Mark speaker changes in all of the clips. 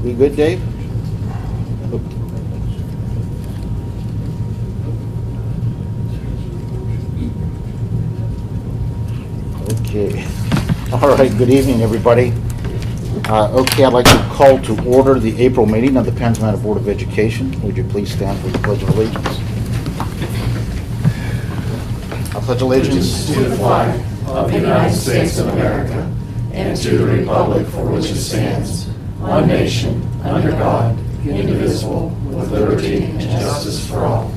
Speaker 1: We good, Dave? Okay. All right, good evening, everybody. Okay, I'd like to call to order the April meeting of the Penns Manor Board of Education. Would you please stand for the Pledge of Allegiance? I pledge allegiance
Speaker 2: to the flag of the United States of America and to the republic for which it stands, one nation, under God, indivisible, with liberty and justice for all.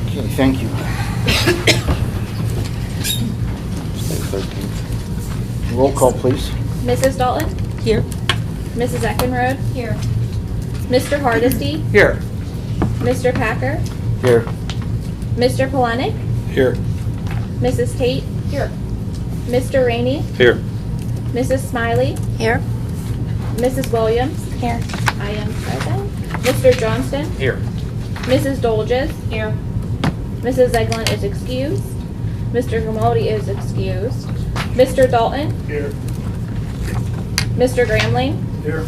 Speaker 1: Okay, thank you. Roll call, please.
Speaker 3: Mrs. Dalton?
Speaker 4: Here.
Speaker 3: Mrs. Eckenrode?
Speaker 4: Here.
Speaker 3: Mr. Hardesty?
Speaker 1: Here.
Speaker 3: Mr. Packer?
Speaker 1: Here.
Speaker 3: Mr. Polenic?
Speaker 1: Here.
Speaker 3: Mrs. Tate?
Speaker 4: Here.
Speaker 3: Mr. Rainey?
Speaker 1: Here.
Speaker 3: Mrs. Smiley?
Speaker 4: Here.
Speaker 3: Mrs. Williams?
Speaker 4: Here.
Speaker 3: I am present. Mr. Johnston?
Speaker 1: Here.
Speaker 3: Mrs. Dolges?
Speaker 4: Here.
Speaker 3: Mrs. Eglin is excused. Mr. Grimaldi is excused. Mr. Dalton?
Speaker 2: Here.
Speaker 3: Mr. Gramling?
Speaker 2: Here.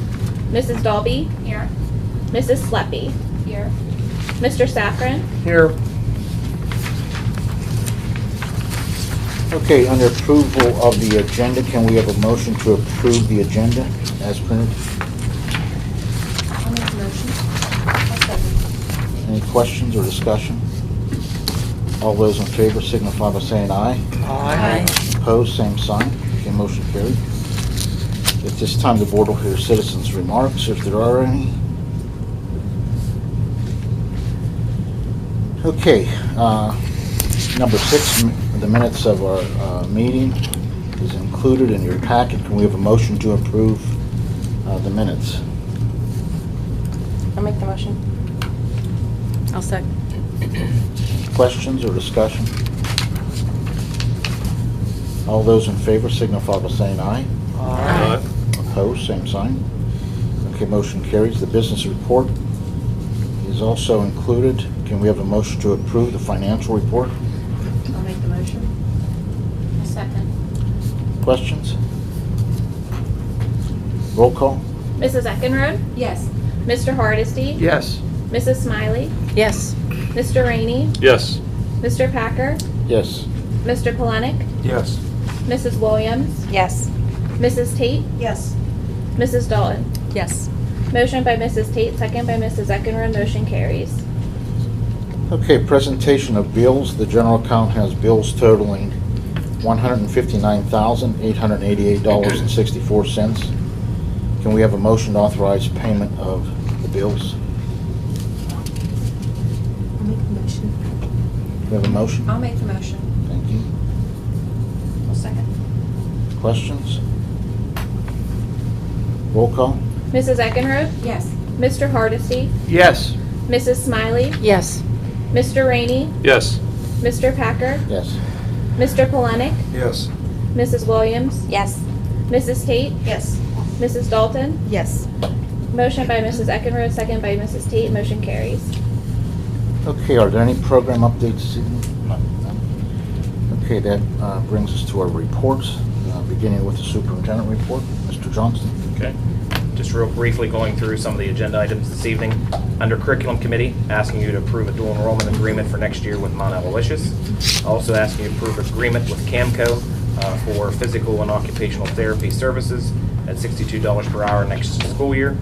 Speaker 3: Mrs. Dalby?
Speaker 4: Here.
Speaker 3: Mrs. Sleppy?
Speaker 4: Here.
Speaker 3: Mr. Safran?
Speaker 1: Here. Okay, under approval of the agenda, can we have a motion to approve the agenda as printed?
Speaker 4: I'll make a motion. I'll second.
Speaker 1: Any questions or discussion? All those in favor signify by saying aye.
Speaker 4: Aye.
Speaker 1: Opposed, same sign. Okay, motion carried. At this time, the board will hear citizens' remarks, if there are any. Okay, number 6, the minutes of our meeting is included in your packet. Can we have a motion to approve the minutes?
Speaker 4: I'll make the motion. I'll second.
Speaker 1: Questions or discussion? All those in favor signify by saying aye.
Speaker 4: Aye.
Speaker 1: Opposed, same sign. Okay, motion carries. The business report is also included. Can we have a motion to approve the financial report?
Speaker 4: I'll make the motion. I'll second.
Speaker 1: Questions? Roll call?
Speaker 3: Mrs. Eckenrode?
Speaker 4: Yes.
Speaker 3: Mr. Hardesty?
Speaker 1: Yes.
Speaker 3: Mrs. Smiley?
Speaker 4: Yes.
Speaker 3: Mr. Rainey?
Speaker 5: Yes.
Speaker 3: Mr. Packer?
Speaker 1: Yes.
Speaker 3: Mr. Polenic?
Speaker 5: Yes.
Speaker 3: Mrs. Williams?
Speaker 4: Yes.
Speaker 3: Mrs. Tate?
Speaker 4: Yes.
Speaker 3: Mrs. Dalton?
Speaker 4: Yes.
Speaker 3: Motion by Mrs. Tate, second by Mrs. Eckenrode. Motion carries.
Speaker 1: Okay, presentation of bills. The general account has bills totaling $159,888.64. Can we have a motion to authorize payment of the bills?
Speaker 4: I'll make the motion.
Speaker 1: We have a motion?
Speaker 4: I'll make the motion.
Speaker 1: Thank you.
Speaker 4: I'll second.
Speaker 1: Questions? Roll call?
Speaker 3: Mrs. Eckenrode?
Speaker 4: Yes.
Speaker 3: Mr. Hardesty?
Speaker 1: Yes.
Speaker 3: Mrs. Smiley?
Speaker 4: Yes.
Speaker 3: Mr. Rainey?
Speaker 5: Yes.
Speaker 3: Mr. Packer?
Speaker 1: Yes.
Speaker 3: Mr. Polenic?
Speaker 5: Yes.
Speaker 3: Mrs. Williams?
Speaker 4: Yes.
Speaker 3: Mrs. Tate?
Speaker 4: Yes.
Speaker 3: Mrs. Dalton?
Speaker 4: Yes.
Speaker 3: Motion by Mrs. Eckenrode, second by Mrs. Tate. Motion carries.
Speaker 1: Okay, are there any program updates this evening? None. Okay, that brings us to our reports, beginning with the superintendent report. Mr. Johnston.
Speaker 6: Okay. Just real briefly going through some of the agenda items this evening. Under Curriculum Committee, asking you to approve a dual enrollment agreement for next year with Mount Aloysius. Also asking you to approve agreement with CAMCO for physical and occupational therapy services at $62 per hour next school year.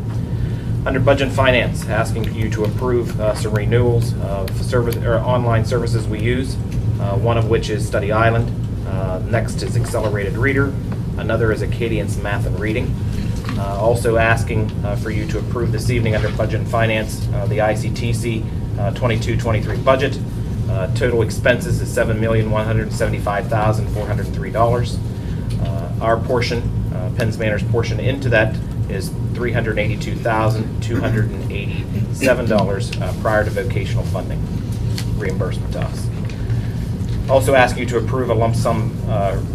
Speaker 6: Under Budget and Finance, asking you to approve some renewals of service or online services we use, one of which is Study Island. Next is Accelerated Reader. Another is Acadian's Math and Reading. Also asking for you to approve this evening under Budget and Finance the ictc 22-23 budget. Total expenses is $7,175,403. Our portion, Penns Manor's portion into that is $382,287 prior to vocational funding reimbursement to us. Also asking you to approve a lump sum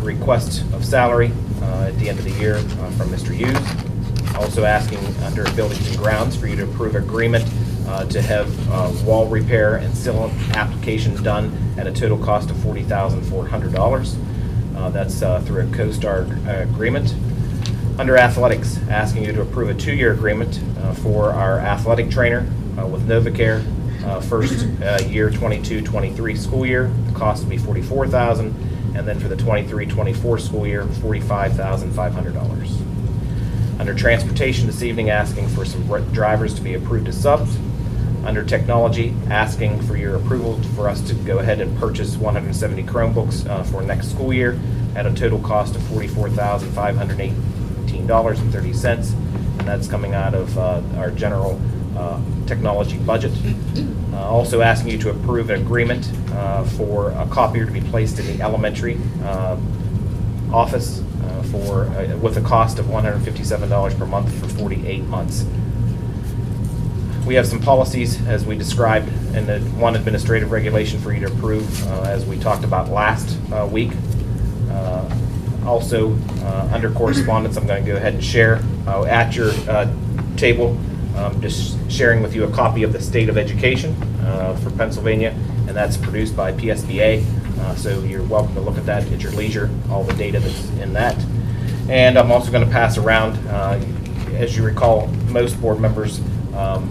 Speaker 6: request of salary at the end of the year from Mr. Hughes. Also asking under Buildings and Grounds for you to approve agreement to have wall repair and seal application done at a total cost of $40,400. That's through a CoStar agreement. Under athletics, asking you to approve a 2-year agreement for our athletic trainer with NovaCare. First year 22-23 school year, the cost will be $44,000, and then for the 23-24 school year, $45,500. Under transportation this evening, asking for some drivers to be approved as subs. Under technology, asking for your approval for us to go ahead and purchase 170 Chromebooks for next school year at a total cost of $44,518.30, and that's coming out of our general technology budget. Also asking you to approve an agreement for a copier to be placed in the elementary office with a cost of $157 per month for 48 months. We have some policies, as we described, and one administrative regulation for you to approve, as we talked about last week. Also, under correspondence, I'm going to go ahead and share at your table, just sharing with you a copy of the State of Education for Pennsylvania, and that's produced by PSBA. So you're welcome to look at that at your leisure, all the data that's in that. And I'm also going to pass around, as you recall, most board members,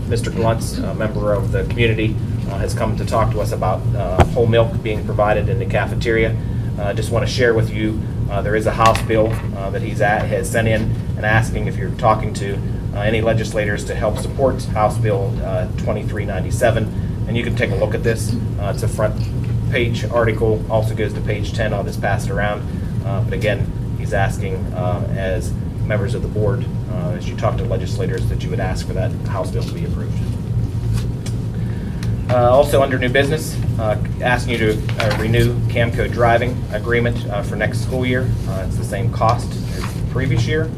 Speaker 6: Mr. Gluntz, a member of the community, has come to talk to us about whole milk being provided in the cafeteria. Just want to share with you, there is a House bill that has sent in and asking if you're talking to any legislators to help support House Bill 2397. And you can take a look at this. It's a front page article, also goes to page 10. I'll just pass it around. But again, he's asking as members of the board, as you talk to legislators, that you would ask for that House bill to be approved. Also under new business, asking you to renew Camco driving agreement for next school year. It's the same cost as the previous year.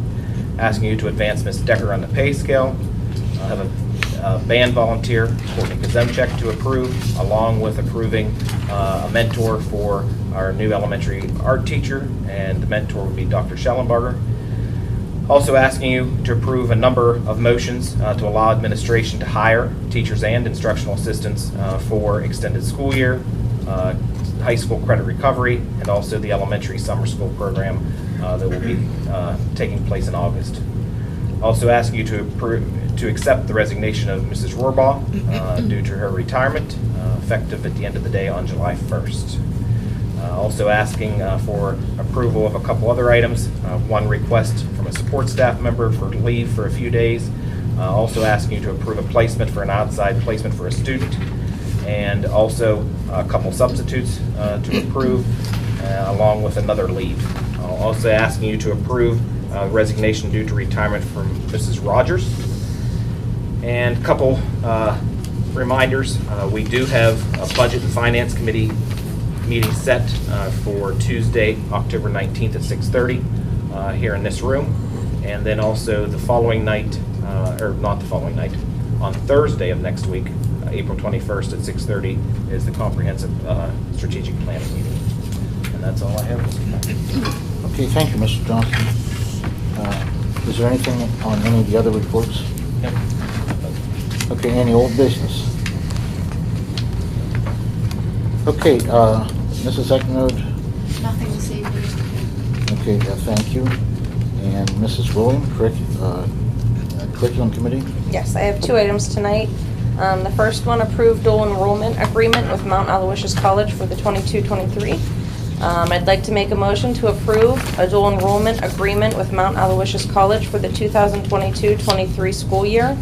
Speaker 6: Asking you to advance Ms. Decker on the pay scale. Have a band volunteer, Courtney Kazemchek, to approve, along with approving a mentor for our new elementary art teacher, and the mentor would be Dr. Schellenberger. Also asking you to approve a number of motions to allow administration to hire teachers and instructional assistants for extended school year, high school credit recovery, and also the elementary summer school program that will be taking place in August. Also asking you to accept the resignation of Mrs. Rohrbaugh due to her retirement, effective at the end of the day on July 1st. Also asking for approval of a couple other items. One request from a support staff member for leave for a few days. Also asking you to approve a placement for an outside placement for a student. And also a couple substitutes to approve, along with another leave. Also asking you to approve resignation due to retirement from Mrs. Rogers. And a couple reminders. We do have a Budget and Finance Committee meeting set for Tuesday, October 19th at 6:30 here in this room. And then also the following night, or not the following night, on Thursday of next week, April 21st at 6:30 is the comprehensive strategic planning meeting. And that's all I have.
Speaker 1: Okay, thank you, Mr. Johnson. Is there anything on any of the other reports?
Speaker 6: Yep.
Speaker 1: Okay, any old business? Okay, Mrs. Ecknode?
Speaker 4: Nothing this evening.
Speaker 1: Okay, thank you. And Mrs. William, Curriculum Committee?
Speaker 5: Yes, I have 2 items tonight. The first one, approved dual enrollment agreement with Mount Aloysius College for the 22-23. I'd like to make a motion to approve a dual enrollment agreement with Mount Aloysius College for the 2022-23 school year,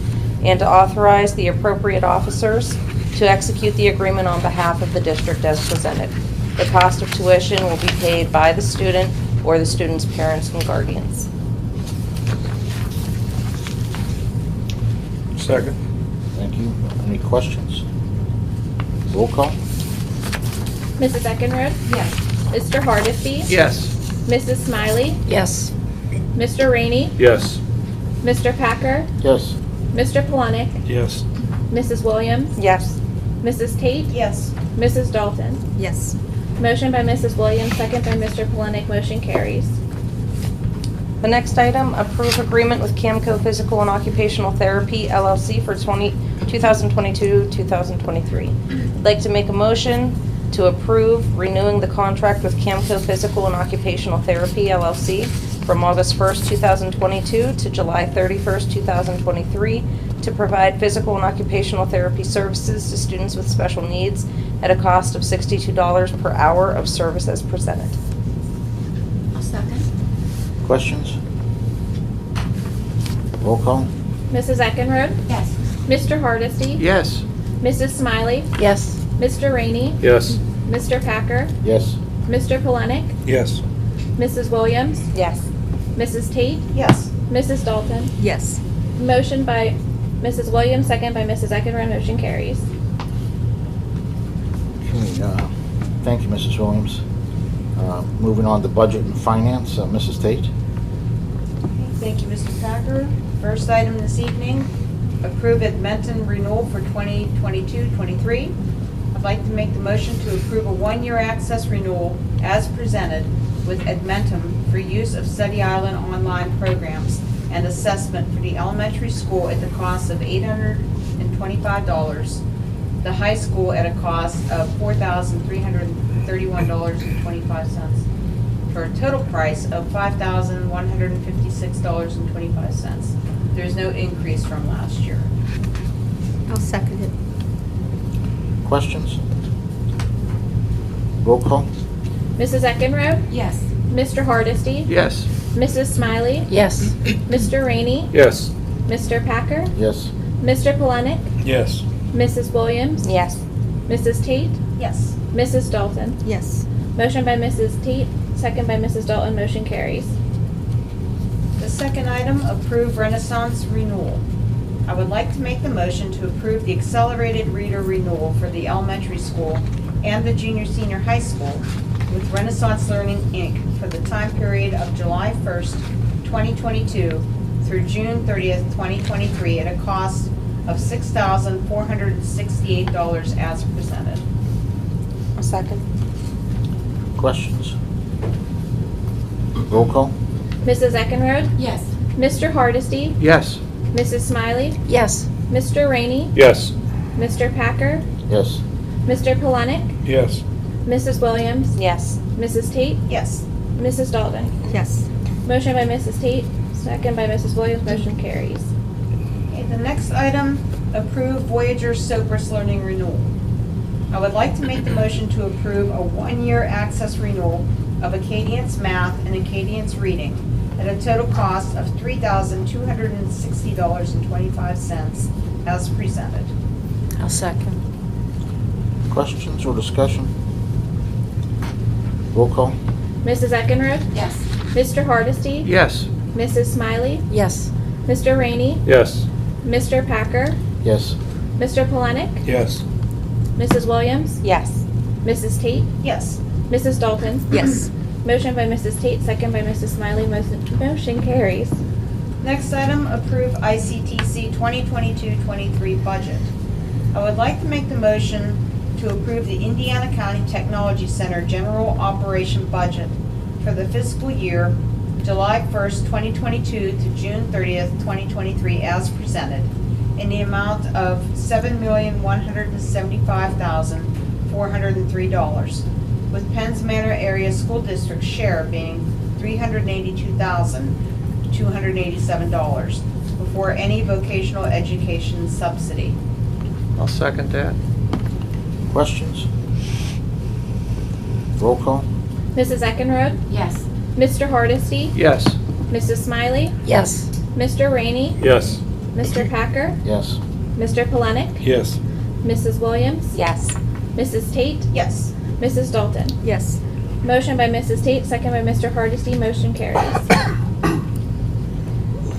Speaker 5: and to authorize the appropriate officers to execute the agreement on behalf of the district as presented. The cost of tuition will be paid by the student or the student's parents and guardians.
Speaker 2: Second.
Speaker 1: Thank you. Any questions? Roll call?
Speaker 3: Mrs. Eckenrode?
Speaker 4: Yes.
Speaker 3: Mr. Hardesty?
Speaker 2: Yes.
Speaker 3: Mrs. Smiley?
Speaker 5: Yes.
Speaker 3: Mr. Rainey?
Speaker 2: Yes.
Speaker 3: Mr. Packer?
Speaker 1: Yes.
Speaker 3: Mr. Polonic?
Speaker 2: Yes.
Speaker 3: Mrs. Williams?
Speaker 5: Yes.
Speaker 3: Mrs. Tate?
Speaker 4: Yes.
Speaker 3: Mrs. Dalton?
Speaker 5: Yes.
Speaker 3: Motion by Mrs. Williams, second by Mr. Polonic. Motion carries.
Speaker 5: The next item, approve agreement with Camco Physical and Occupational Therapy LLC for 2022-2023. I'd like to make a motion to approve renewing the contract with Camco Physical and Occupational Therapy LLC from August 1st, 2022 to July 31st, 2023 to provide physical and occupational therapy services to students with special needs at a cost of $62 per hour of service as presented.
Speaker 4: I'll second.
Speaker 1: Questions? Roll call?
Speaker 3: Mrs. Eckenrode?
Speaker 4: Yes.
Speaker 3: Mr. Hardesty?
Speaker 2: Yes.
Speaker 3: Mrs. Smiley?
Speaker 5: Yes.
Speaker 3: Mr. Rainey?
Speaker 2: Yes.
Speaker 3: Mr. Packer?
Speaker 1: Yes.
Speaker 3: Mr. Polenick?
Speaker 2: Yes.
Speaker 3: Mrs. Williams?
Speaker 5: Yes.
Speaker 3: Mrs. Tate?
Speaker 4: Yes.
Speaker 3: Mrs. Dalton?
Speaker 5: Yes.
Speaker 3: Motion by Mrs. Williams, second by Mrs. Eckenrode, motion carries.
Speaker 1: Okay, thank you, Mrs. Williams. Moving on to budget and finance, Mrs. Tate.
Speaker 7: Thank you, Mr. Packer. First item this evening, approve Edmonton renewal for 2022-23. I'd like to make the motion to approve a one-year access renewal as presented with Edmonton for use of Study Island online programs and assessment for the elementary school at the cost of $825, the high school at a cost of $4,331.25, for a total price of $5,156.25. There's no increase from last year.
Speaker 4: I'll second it.
Speaker 1: Questions? Roll call?
Speaker 3: Mrs. Eckenrode?
Speaker 4: Yes.
Speaker 3: Mr. Hardesty?
Speaker 2: Yes.
Speaker 3: Mrs. Smiley?
Speaker 5: Yes.
Speaker 3: Mr. Rainey?
Speaker 2: Yes.
Speaker 3: Mr. Packer?
Speaker 1: Yes.
Speaker 3: Mr. Polenick?
Speaker 2: Yes.
Speaker 3: Mrs. Williams?
Speaker 5: Yes.
Speaker 3: Mrs. Tate?
Speaker 7: Yes.
Speaker 3: Mrs. Dalton?
Speaker 4: Yes.
Speaker 3: Motion by Mrs. Tate, second by Mrs. Dalton, motion carries.
Speaker 7: The second item, approve Renaissance renewal. I would like to make the motion to approve the accelerated reader renewal for the elementary school and the junior-senior high school with Renaissance Learning, Inc. for the time period of July 1st, 2022 through June 30th, 2023 at a cost of $6,468 as presented.
Speaker 5: A second.
Speaker 1: Questions? Roll call?
Speaker 3: Mrs. Eckenrode?
Speaker 4: Yes.
Speaker 3: Mr. Hardesty?
Speaker 2: Yes.
Speaker 3: Mrs. Smiley?
Speaker 5: Yes.
Speaker 3: Mr. Rainey?
Speaker 2: Yes.
Speaker 3: Mr. Packer?
Speaker 1: Yes.
Speaker 3: Mr. Polenick?
Speaker 2: Yes.
Speaker 3: Mrs. Williams?
Speaker 5: Yes.
Speaker 3: Mrs. Tate?
Speaker 7: Yes.
Speaker 3: Mrs. Dalton?
Speaker 4: Yes.
Speaker 3: Motion by Mrs. Tate, second by Mrs. Williams, motion carries.
Speaker 7: Okay, the next item, approve Voyager Sopris Learning renewal. I would like to make the motion to approve a one-year access renewal of Acadience Math and Acadience Reading at a total cost of $3,260.25 as presented.
Speaker 5: I'll second.
Speaker 1: Questions or discussion? Roll call?
Speaker 3: Mrs. Eckenrode?
Speaker 4: Yes.
Speaker 3: Mr. Hardesty?
Speaker 2: Yes.
Speaker 3: Mrs. Smiley?
Speaker 5: Yes.
Speaker 3: Mr. Rainey?
Speaker 2: Yes.
Speaker 3: Mr. Packer?
Speaker 1: Yes.
Speaker 3: Mr. Polenick?
Speaker 2: Yes.
Speaker 3: Mrs. Williams?
Speaker 5: Yes.
Speaker 3: Mrs. Tate?
Speaker 7: Yes.
Speaker 3: Mrs. Dalton?
Speaker 5: Yes.
Speaker 3: Motion by Mrs. Tate, second by Mrs. Smiley, motion carries.
Speaker 7: Next item, approve ICTC 2022-23 budget. I would like to make the motion to approve the Indiana County Technology Center General Operation Budget for the fiscal year July 1st, 2022 to June 30th, 2023 as presented in the amount of $7,175,403, with Penns Manor Area School District share being $382,287 before any vocational education subsidy.
Speaker 2: I'll second that.
Speaker 1: Questions? Roll call?
Speaker 3: Mrs. Eckenrode?
Speaker 4: Yes.
Speaker 3: Mr. Hardesty?
Speaker 2: Yes.
Speaker 3: Mrs. Smiley?
Speaker 5: Yes.
Speaker 3: Mr. Rainey?
Speaker 2: Yes.
Speaker 3: Mr. Packer?
Speaker 1: Yes.
Speaker 3: Mr. Polenick?
Speaker 2: Yes.
Speaker 3: Mrs. Williams?
Speaker 5: Yes.
Speaker 3: Mrs. Tate?
Speaker 7: Yes.
Speaker 3: Mrs. Dalton?
Speaker 4: Yes.
Speaker 3: Motion by Mrs. Tate, second by Mr. Hardesty, motion carries.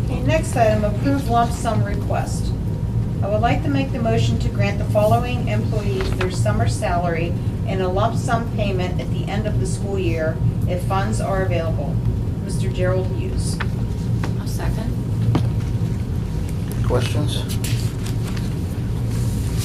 Speaker 7: Okay, next item, approve lump sum request. I would like to make the motion to grant the following employees their summer salary and a lump sum payment at the end of the school year if funds are available. Mr. Gerald Hughes.
Speaker 4: I'll second.
Speaker 1: Questions?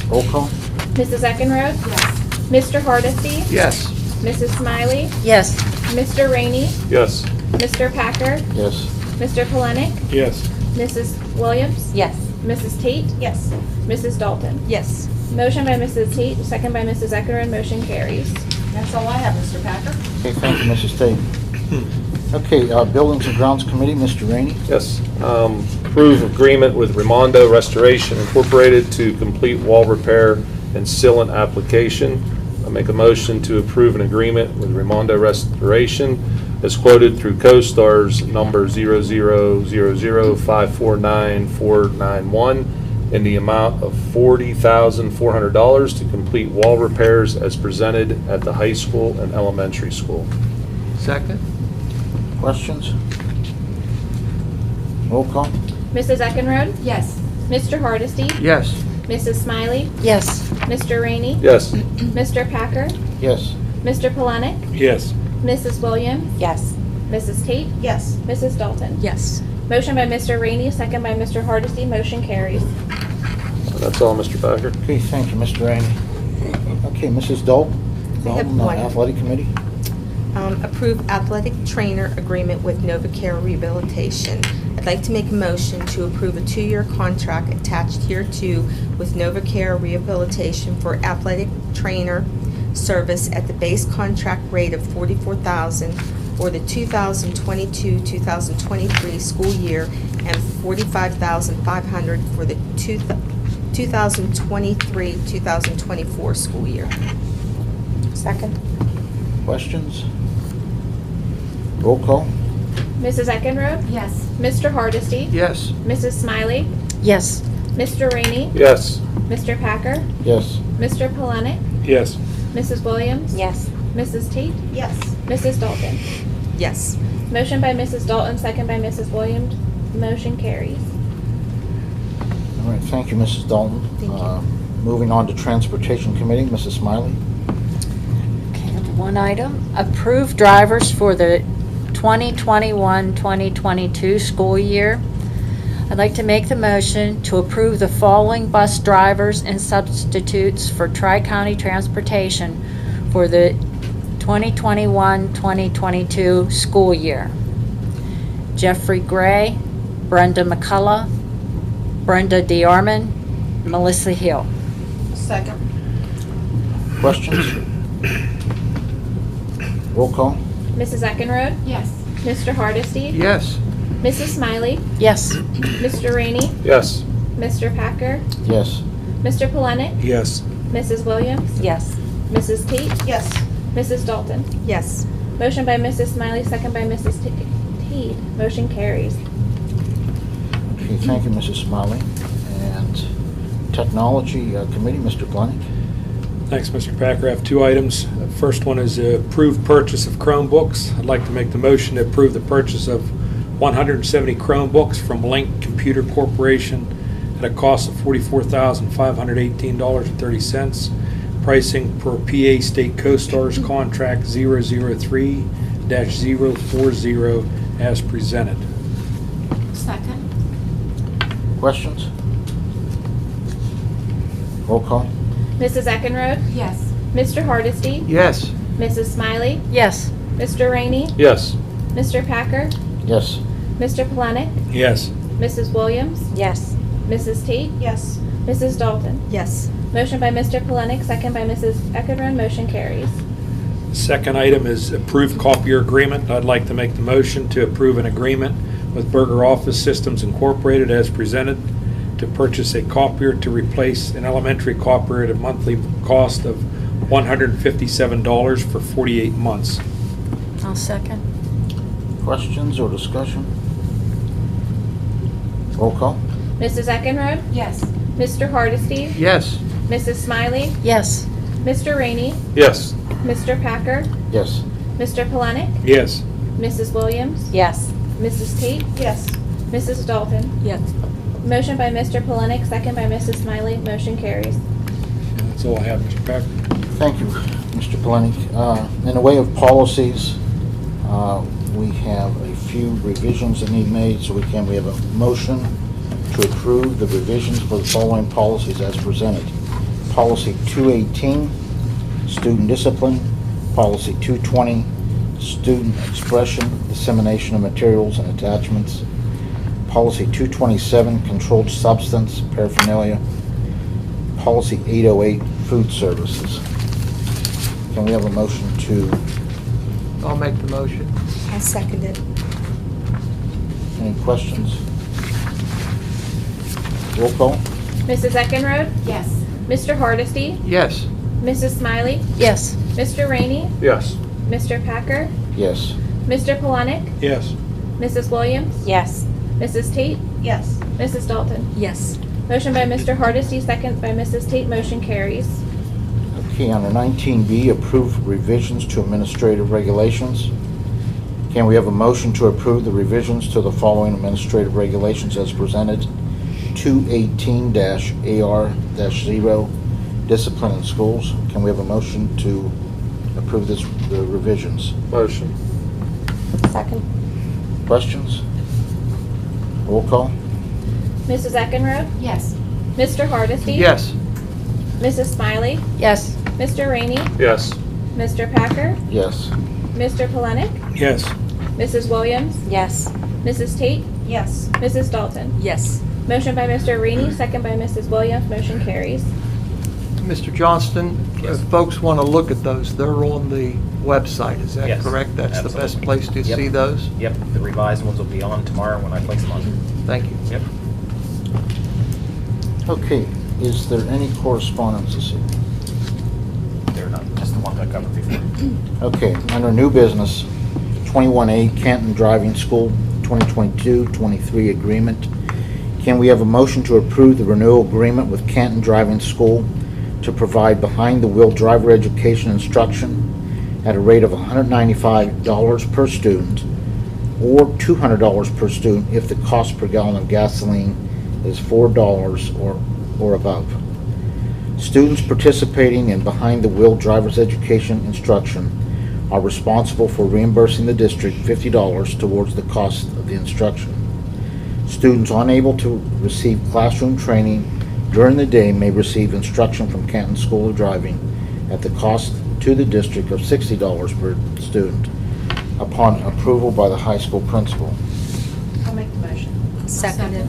Speaker 1: Roll call?
Speaker 3: Mrs. Eckenrode?
Speaker 4: Yes.
Speaker 3: Mr. Hardesty?
Speaker 2: Yes.
Speaker 3: Mrs. Smiley?
Speaker 5: Yes.
Speaker 3: Mr. Rainey?
Speaker 2: Yes.
Speaker 3: Mr. Packer?
Speaker 1: Yes.
Speaker 3: Mr. Polenick?
Speaker 2: Yes.
Speaker 3: Mrs. Williams?
Speaker 5: Yes.
Speaker 3: Mrs. Tate?
Speaker 7: Yes.
Speaker 3: Mrs. Dalton?
Speaker 4: Yes.
Speaker 3: Motion by Mrs. Tate, second by Mrs. Eckenrode, motion carries.
Speaker 7: That's all I have, Mr. Packer.
Speaker 1: Okay, thank you, Mrs. Tate. Okay, Buildings and Grounds Committee, Mr. Rainey.
Speaker 8: Yes. Approve agreement with Raimondo Restoration Incorporated to complete wall repair and sealant application. I make a motion to approve an agreement with Raimondo Restoration as quoted through CoStar's number 000549491 in the amount of $40,400 to complete wall repairs as presented at the high school and elementary school.
Speaker 2: Second.
Speaker 1: Questions? Roll call.
Speaker 3: Mrs. Eckenrode?
Speaker 4: Yes.
Speaker 3: Mr. Hardesty?
Speaker 2: Yes.
Speaker 3: Mrs. Smiley?
Speaker 5: Yes.
Speaker 3: Mr. Rainey?
Speaker 8: Yes.
Speaker 3: Mr. Packer?
Speaker 1: Yes.
Speaker 3: Mr. Polenick?
Speaker 2: Yes.
Speaker 3: Mrs. Williams?
Speaker 5: Yes.
Speaker 3: Mrs. Tate?
Speaker 7: Yes.
Speaker 3: Mrs. Dalton?
Speaker 5: Yes.
Speaker 3: Motion by Mr. Rainey, second by Mr. Hardesty, motion carries.
Speaker 8: That's all, Mr. Packer.
Speaker 1: Okay, thank you, Mr. Rainey. Okay, Mrs. Dalton.
Speaker 4: I have
Speaker 1: Dalton,
Speaker 4: one.
Speaker 1: Athletic Committee.
Speaker 4: Approve athletic trainer agreement with NovaCare Rehabilitation. I'd like to make a motion to approve a 2-year contract attached here to with NovaCare Rehabilitation for athletic trainer service at the base contract rate of $44,000 for the 2022-2023 school year and $45,500 for the 2023-2024 school year.
Speaker 5: Second.
Speaker 1: Questions? Roll call.
Speaker 3: Mrs. Eckenrode?
Speaker 4: Yes.
Speaker 3: Mr. Hardesty?
Speaker 2: Yes.
Speaker 3: Mrs. Smiley?
Speaker 5: Yes.
Speaker 3: Mr. Rainey?
Speaker 8: Yes.
Speaker 3: Mr. Packer?
Speaker 1: Yes.
Speaker 3: Mr. Polenick?
Speaker 2: Yes.
Speaker 3: Mrs. Williams?
Speaker 5: Yes.
Speaker 3: Mrs. Tate?
Speaker 7: Yes.
Speaker 3: Mrs. Dalton?
Speaker 4: Yes.
Speaker 3: Motion by Mrs. Dalton, second by Mrs. Williams, motion carries.
Speaker 1: All right, thank you, Mrs. Dalton.
Speaker 4: Thank you.
Speaker 1: Moving on to Transportation Committee, Mrs. Smiley.
Speaker 9: Okay, one item, approved drivers for the 2021-2022 school year. I'd like to make the motion to approve the following bus drivers and substitutes for Tri-County Transportation for the 2021-2022 school year. Jeffrey Gray, Brenda McCullough, Brenda DeArmond, Melissa Hill.
Speaker 7: Second.
Speaker 1: Questions? Roll call.
Speaker 3: Mrs. Eckenrode?
Speaker 4: Yes.
Speaker 3: Mr. Hardesty?
Speaker 2: Yes.
Speaker 3: Mrs. Smiley?
Speaker 9: Yes.
Speaker 3: Mr. Rainey?
Speaker 8: Yes.
Speaker 3: Mr. Packer?
Speaker 1: Yes.
Speaker 3: Mr. Polenick?
Speaker 2: Yes.
Speaker 3: Mrs. Williams?
Speaker 5: Yes.
Speaker 3: Mrs. Tate?
Speaker 7: Yes.
Speaker 3: Mrs. Dalton?
Speaker 4: Yes.
Speaker 3: Motion by Mrs. Smiley, second by Mrs. Tate, motion carries.
Speaker 1: Okay, thank you, Mrs. Smiley. And Technology Committee, Mr. Polenick.
Speaker 10: Thanks, Mr. Packer. I have 2 items. The first one is approved purchase of Chromebooks. I'd like to make the motion to approve the purchase of 170 Chromebooks from Link Computer Corporation at a cost of $44,518.30. Pricing per PA State CoStar's contract 003-040 as presented.
Speaker 4: Second.
Speaker 1: Questions? Roll call.
Speaker 3: Mrs. Eckenrode?
Speaker 4: Yes.
Speaker 3: Mr. Hardesty?
Speaker 2: Yes.
Speaker 3: Mrs. Smiley?
Speaker 9: Yes.
Speaker 3: Mr. Rainey?
Speaker 8: Yes.
Speaker 3: Mr. Packer?
Speaker 1: Yes.
Speaker 3: Mr. Polenick?
Speaker 10: Yes.
Speaker 3: Mrs. Williams?
Speaker 5: Yes.
Speaker 3: Mrs. Tate?
Speaker 7: Yes.
Speaker 3: Mrs. Dalton?
Speaker 4: Yes.
Speaker 3: Motion by Mr. Polenick, second by Mrs. Eckenrode, motion carries.
Speaker 10: Second item is approved copier agreement. I'd like to make the motion to approve an agreement with Berger Office Systems Incorporated as presented to purchase a copier to replace an elementary copier at a monthly cost of $157 for 48 months.
Speaker 9: I'll second.
Speaker 1: Questions or discussion? Roll call.
Speaker 3: Mrs. Eckenrode?
Speaker 4: Yes.
Speaker 3: Mr. Hardesty?
Speaker 2: Yes.
Speaker 3: Mrs. Smiley?
Speaker 9: Yes.
Speaker 3: Mr. Rainey?
Speaker 8: Yes.
Speaker 3: Mr. Packer?
Speaker 1: Yes.
Speaker 3: Mr. Polenick?
Speaker 10: Yes.
Speaker 3: Mrs. Williams?
Speaker 5: Yes.
Speaker 3: Mrs. Tate?
Speaker 7: Yes.
Speaker 3: Mrs. Dalton?
Speaker 4: Yes.
Speaker 3: Motion by Mr. Polenick, second by Mrs. Smiley, motion carries.
Speaker 10: That's all I have, Mr. Packer.
Speaker 1: Thank you, Mr. Polenick. In the way of policies, we have a few revisions that need made, so we have a motion to approve the revisions for the following policies as presented. Policy 218, student discipline. Policy 220, student expression, dissemination of materials and attachments. Policy 227, controlled substance paraphernalia. Policy 808, food services. Can we have a motion to?
Speaker 2: I'll make the motion.
Speaker 4: I'll second it.
Speaker 1: Any questions? Roll call?
Speaker 3: Mrs. Eckenrode?
Speaker 2: Yes.
Speaker 3: Mr. Hardesty?
Speaker 11: Yes.
Speaker 3: Mrs. Smiley?
Speaker 9: Yes.
Speaker 3: Mr. Rainey?
Speaker 8: Yes.
Speaker 3: Mr. Packer?
Speaker 1: Yes.
Speaker 3: Mr. Polonic?
Speaker 10: Yes.
Speaker 3: Mrs. Williams?
Speaker 5: Yes.
Speaker 3: Mrs. Tate?
Speaker 7: Yes.
Speaker 3: Mrs. Dalton?
Speaker 4: Yes.
Speaker 3: Motion by Mr. Hardesty, second by Mrs. Tate, motion carries.
Speaker 1: Okay, under 19B, approve revisions to administrative regulations. Can we have a motion to approve the revisions to the following administrative regulations as presented? 218-AR-0, discipline in schools. Can we have a motion to approve the revisions?
Speaker 8: Motion.
Speaker 5: Second.
Speaker 1: Questions? Roll call?
Speaker 3: Mrs. Eckenrode?
Speaker 2: Yes.
Speaker 3: Mr. Hardesty?
Speaker 11: Yes.
Speaker 3: Mrs. Smiley?
Speaker 9: Yes.
Speaker 3: Mr. Rainey?
Speaker 8: Yes.
Speaker 3: Mr. Packer?
Speaker 1: Yes.
Speaker 3: Mr. Polonic?
Speaker 10: Yes.
Speaker 3: Mrs. Williams?
Speaker 5: Yes.
Speaker 3: Mrs. Tate?
Speaker 7: Yes.
Speaker 3: Mrs. Dalton?
Speaker 4: Yes.
Speaker 3: Motion by Mr. Rainey, second by Mrs. Williams, motion carries.
Speaker 11: Mr. Johnston,
Speaker 6: Yes.
Speaker 11: if folks want to look at those, they're on the website, is that
Speaker 6: Yes,
Speaker 11: correct? That's the best
Speaker 6: absolutely.
Speaker 11: place to
Speaker 6: Yep.
Speaker 11: see those?
Speaker 6: Yep, the revised ones will be on tomorrow when I place them on.
Speaker 11: Thank you.
Speaker 6: Yep.
Speaker 1: Okay, is there any correspondence this evening?
Speaker 6: They're not, just the ones I covered before.
Speaker 1: Okay, under new business, 21A Canton Driving School 2022-23 agreement. Can we have a motion to approve the renewal agreement with Canton Driving School to provide behind-the-wheel driver education instruction at a rate of $195 per student or $200 per student if the cost per gallon of gasoline is $4 or above. Students participating in behind-the-wheel driver's education instruction are responsible for reimbursing the district $50 towards the cost of the instruction. Students unable to receive classroom training during the day may receive instruction from Canton School of Driving at the cost to the district of $60 per student upon approval by the high school principal.
Speaker 7: I'll make the motion.
Speaker 4: Seconded.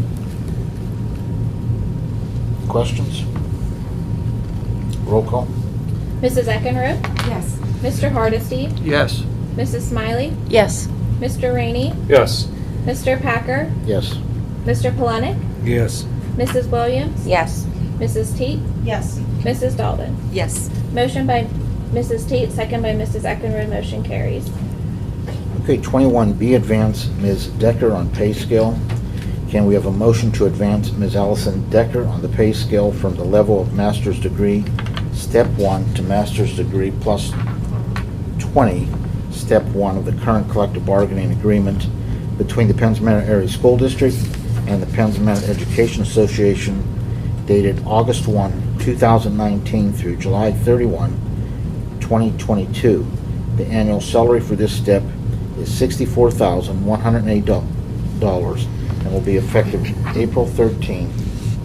Speaker 1: Questions? Roll call?
Speaker 3: Mrs. Eckenrode?
Speaker 2: Yes.
Speaker 3: Mr. Hardesty?
Speaker 11: Yes.
Speaker 3: Mrs. Smiley?
Speaker 9: Yes.
Speaker 3: Mr. Rainey?
Speaker 8: Yes.
Speaker 3: Mr. Packer?
Speaker 1: Yes.
Speaker 3: Mr. Polonic?
Speaker 10: Yes.
Speaker 3: Mrs. Williams?
Speaker 5: Yes.
Speaker 3: Mrs. Tate?
Speaker 7: Yes.
Speaker 3: Mrs. Dalton?
Speaker 4: Yes.
Speaker 3: Motion by Mrs. Tate, second by Mrs. Eckenrode, motion carries.
Speaker 1: Okay, 21B, advance Ms. Decker on pay scale. Can we have a motion to advance Ms. Allison Decker on the pay scale from the level of master's degree, step 1, to master's degree plus 20, step 1 of the current collective bargaining agreement between the Penns Manor Area School District and the Penns Manor Education Association dated August 1, 2019 through July 31, 2022. The annual salary for this step is $64,108 and will be effective April 13,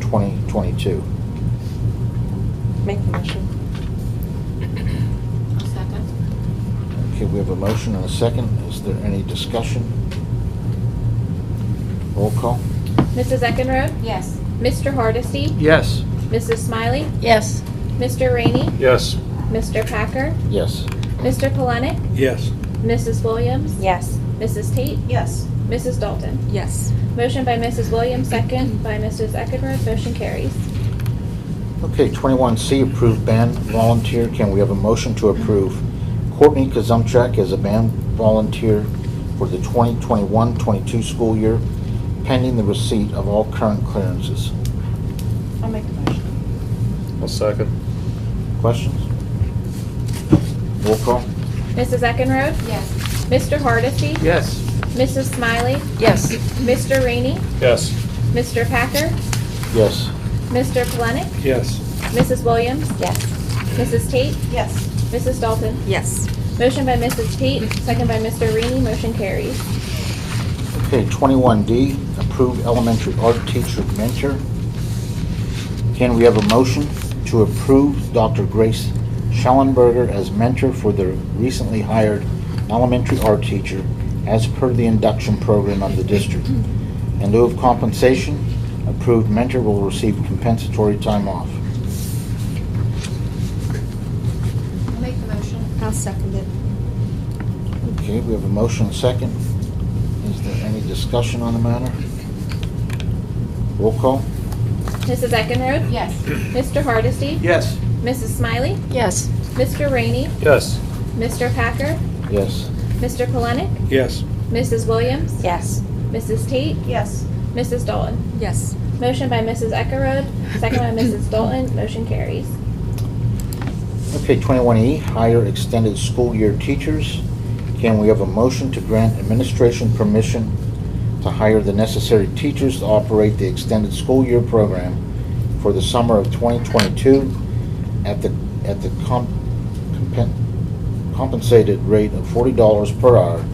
Speaker 1: 2022.
Speaker 5: Make the motion.
Speaker 2: I'll second.
Speaker 1: Okay, we have a motion and a second. Is there any discussion? Roll call?
Speaker 3: Mrs. Eckenrode?
Speaker 2: Yes.
Speaker 3: Mr. Hardesty?
Speaker 11: Yes.
Speaker 3: Mrs. Smiley?
Speaker 9: Yes.
Speaker 3: Mr. Rainey?
Speaker 8: Yes.
Speaker 3: Mr. Packer?
Speaker 1: Yes.
Speaker 3: Mr. Polonic?
Speaker 10: Yes.
Speaker 3: Mrs. Williams?
Speaker 5: Yes.
Speaker 3: Mrs. Tate?
Speaker 7: Yes.
Speaker 3: Mrs. Dalton?
Speaker 4: Yes.
Speaker 3: Motion by Mrs. Williams, second by Mrs. Eckenrode, motion carries.
Speaker 1: Okay, 21C, approved band volunteer. Can we have a motion to approve Courtney Kazumchak as a band volunteer for the 2021-22 school year, pending the receipt of all current clearances?
Speaker 7: I'll make the motion.
Speaker 8: I'll second.
Speaker 1: Questions? Roll call?
Speaker 3: Mrs. Eckenrode?
Speaker 2: Yes.
Speaker 3: Mr. Hardesty?
Speaker 11: Yes.
Speaker 3: Mrs. Smiley?
Speaker 9: Yes.
Speaker 3: Mr. Rainey?
Speaker 8: Yes.
Speaker 3: Mr. Packer?
Speaker 1: Yes.
Speaker 3: Mr. Polonic?
Speaker 10: Yes.
Speaker 3: Mrs. Williams?
Speaker 5: Yes.
Speaker 3: Mrs. Tate?
Speaker 7: Yes.
Speaker 3: Mrs. Dalton?
Speaker 4: Yes.
Speaker 3: Motion by Mrs. Tate, second by Mr. Rainey, motion carries.
Speaker 1: Okay, 21D, approved elementary art teacher mentor. Can we have a motion to approve Dr. Grace Schellenberger as mentor for the recently hired elementary art teacher as per the induction program of the district? In lieu of compensation, approved mentor will receive compensatory time off.
Speaker 2: I'll make the motion.
Speaker 4: I'll second it.
Speaker 1: Okay, we have a motion and a second. Is Is there any discussion on the matter? Roll call?
Speaker 3: Mrs. Eckenrode?
Speaker 2: Yes.
Speaker 3: Mr. Hardesty?
Speaker 11: Yes.
Speaker 3: Mrs. Smiley?
Speaker 9: Yes.
Speaker 3: Mr. Rainey?
Speaker 8: Yes.
Speaker 3: Mr. Packer?
Speaker 1: Yes.
Speaker 3: Mr. Polenick?
Speaker 10: Yes.
Speaker 3: Mrs. Williams?
Speaker 5: Yes.
Speaker 3: Mrs. Tate?
Speaker 7: Yes.
Speaker 3: Mrs. Dalton?
Speaker 4: Yes.
Speaker 3: Motion by Mrs. Eckerode, second by Mrs. Dalton, motion carries.
Speaker 1: Okay, 21E, hire extended school year teachers. Can we have a motion to grant administration permission to hire the necessary teachers to operate the extended school year program for the summer of 2022 at the compensated rate of $40 per hour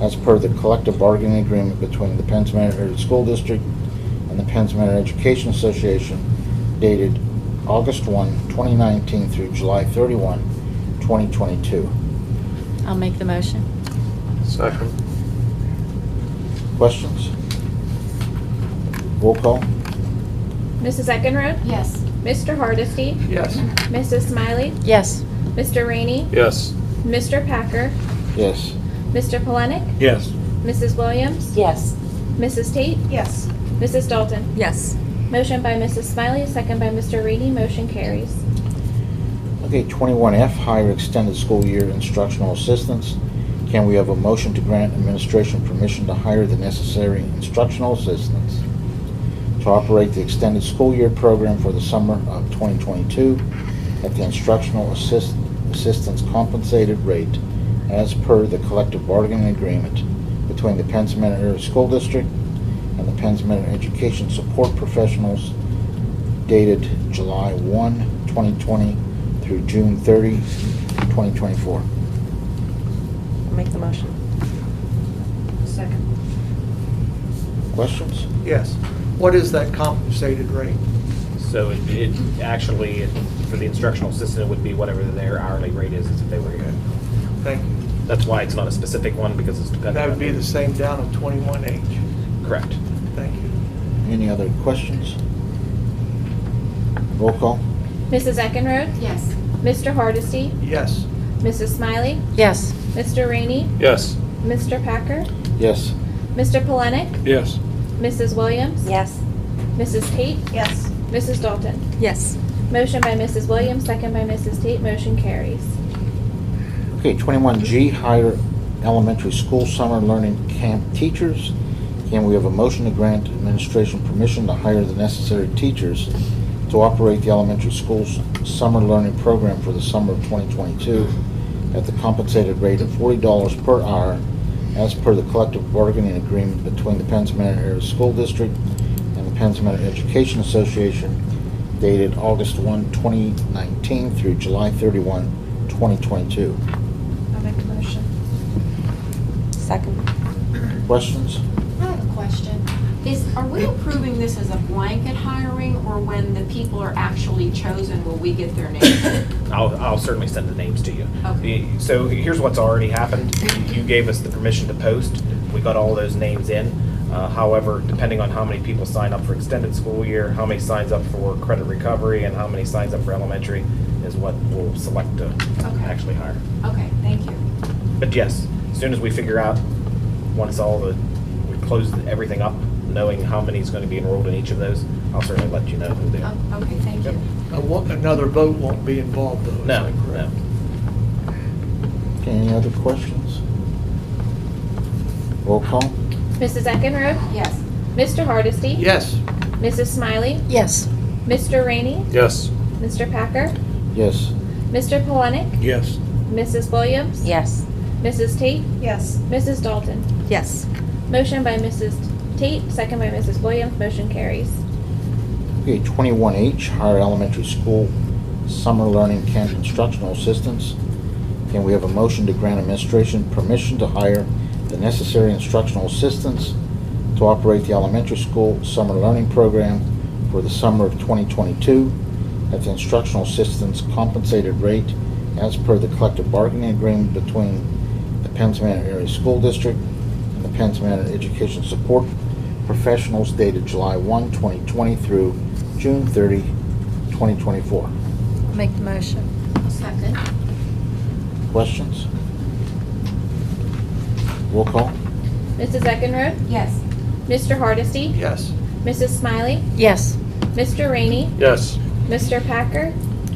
Speaker 1: as per the collective bargaining agreement between the Penns Manor Area School District and the Penns Manor Education Association dated August 1, 2019 through July 31, 2022.
Speaker 9: I'll make the motion.
Speaker 8: Second.
Speaker 1: Questions? Roll call?
Speaker 3: Mrs. Eckenrode?
Speaker 2: Yes.
Speaker 3: Mr. Hardesty?
Speaker 11: Yes.
Speaker 3: Mrs. Smiley?
Speaker 9: Yes.
Speaker 3: Mr. Rainey?
Speaker 8: Yes.
Speaker 3: Mr. Packer?
Speaker 1: Yes.
Speaker 3: Mr. Polenick?
Speaker 10: Yes.
Speaker 3: Mrs. Williams?
Speaker 5: Yes.
Speaker 3: Mrs. Tate?
Speaker 7: Yes.
Speaker 3: Mrs. Dalton?
Speaker 4: Yes.
Speaker 3: Motion by Mrs. Smiley, second by Mr. Rainey, motion carries.
Speaker 1: Okay, 21F, hire extended school year instructional assistants. Can we have a motion to grant administration permission to hire the necessary instructional assistants to operate the extended school year program for the summer of 2022 at the instructional assistants compensated rate as per the collective bargaining agreement between the Penns Manor Area School District and the Penns Manor Education Support Professionals dated July 1, 2020 through June 30, 2024.
Speaker 5: I'll make the motion.
Speaker 7: Second.
Speaker 1: Questions?
Speaker 11: Yes. What is that compensated rate?
Speaker 6: So it actually, for the instructional assistant, it would be whatever their hourly rate is if they were here.
Speaker 11: Thank you.
Speaker 6: That's why it's not a specific one, because it's dependent
Speaker 11: That
Speaker 6: on...
Speaker 11: would be the same down at 21H.
Speaker 6: Correct.
Speaker 11: Thank you.
Speaker 1: Any other questions? Roll call?
Speaker 3: Mrs. Eckenrode?
Speaker 2: Yes.
Speaker 3: Mr. Hardesty?
Speaker 11: Yes.
Speaker 3: Mrs. Smiley?
Speaker 9: Yes.
Speaker 3: Mr. Rainey?
Speaker 8: Yes.
Speaker 3: Mr. Packer?
Speaker 1: Yes.
Speaker 3: Mr. Polenick?
Speaker 10: Yes.
Speaker 3: Mrs. Williams?
Speaker 5: Yes.
Speaker 3: Mrs. Tate?
Speaker 7: Yes.
Speaker 3: Mrs. Dalton?
Speaker 4: Yes.
Speaker 3: Motion by Mrs. Williams, second by Mrs. Tate, motion carries.
Speaker 1: Okay, 21G, hire elementary school summer learning camp teachers. Can we have a motion to grant administration permission to hire the necessary teachers to operate the elementary school's summer learning program for the summer of 2022 at the compensated rate of $40 per hour as per the collective bargaining agreement between the Penns Manor Area School District and the Penns Manor Education Association dated August 1, 2019 through July 31, 2022.
Speaker 7: I'll make the motion.
Speaker 5: Second.
Speaker 1: Questions?
Speaker 2: I have a question. Are we approving this as a blanket hiring, or when the people are actually chosen, will we get their names?
Speaker 6: I'll certainly send the names to you.
Speaker 2: Okay.
Speaker 6: So here's what's already happened. You gave us the permission to post. We got all those names in. However, depending on how many people sign up for extended school year, how many signs up for credit recovery, and how many signs up for elementary is what we'll select to
Speaker 2: Okay.
Speaker 6: actually hire.
Speaker 2: Okay, thank you.
Speaker 6: But yes, as soon as we figure out, once we close everything up, knowing how many is going to be enrolled in each of those, I'll certainly let you know who they are.
Speaker 2: Oh, okay, thank you.
Speaker 11: Another vote won't be involved, though. is
Speaker 6: No,
Speaker 11: that correct?
Speaker 6: no.
Speaker 1: Okay, any other questions? Roll call?
Speaker 3: Mrs. Eckenrode?
Speaker 2: Yes.
Speaker 3: Mr. Hardesty?
Speaker 11: Yes.
Speaker 3: Mrs. Smiley?
Speaker 9: Yes.
Speaker 3: Mr. Rainey?
Speaker 8: Yes.
Speaker 3: Mr. Packer?
Speaker 1: Yes.
Speaker 3: Mr. Polenick?
Speaker 10: Yes.
Speaker 3: Mrs. Williams?
Speaker 5: Yes.
Speaker 3: Mrs. Tate?
Speaker 7: Yes.
Speaker 3: Mrs. Dalton?
Speaker 4: Yes.
Speaker 3: Motion by Mrs. Tate, second by Mrs. Williams, motion carries.
Speaker 1: Okay, 21H, hire elementary school summer learning camp instructional assistants. Can we have a motion to grant administration permission to hire the necessary instructional assistants to operate the elementary school summer learning program for the summer of 2022 at the instructional assistants compensated rate as per the collective bargaining agreement between the Penns Manor Area School District and the Penns Manor Education Support Professionals dated July 1, 2020 through June 30, 2024.
Speaker 9: I'll make the motion.
Speaker 2: Second.
Speaker 1: Questions? Roll call?
Speaker 3: Mrs. Eckenrode?
Speaker 4: Yes.
Speaker 3: Mr. Hardesty?
Speaker 11: Yes.
Speaker 3: Mrs. Smiley?
Speaker 9: Yes.
Speaker 3: Mr. Rainey?
Speaker 8: Yes.
Speaker 3: Mr. Packer?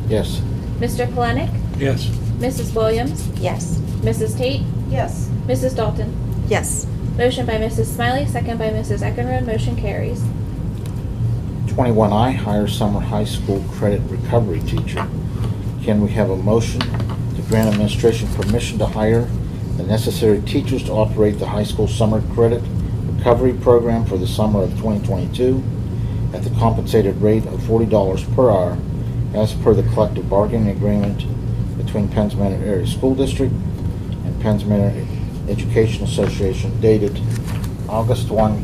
Speaker 1: Yes.
Speaker 3: Mr. Polenick?
Speaker 10: Yes.
Speaker 3: Mrs. Williams?
Speaker 5: Yes.
Speaker 3: Mrs. Tate?
Speaker 7: Yes.
Speaker 3: Mrs. Dalton?
Speaker 4: Yes.
Speaker 3: Motion by Mrs. Smiley, second by Mrs. Eckenrode. Motion carries.
Speaker 1: 21I, hire summer high school credit recovery teacher. Can we have a motion to grant administration permission to hire the necessary teachers to operate the high school summer credit recovery program for the summer of 2022 at the compensated rate of $40 per hour as per the collective bargaining agreement between Penns Manor Area School District and Penns Manor Education Association dated August 1,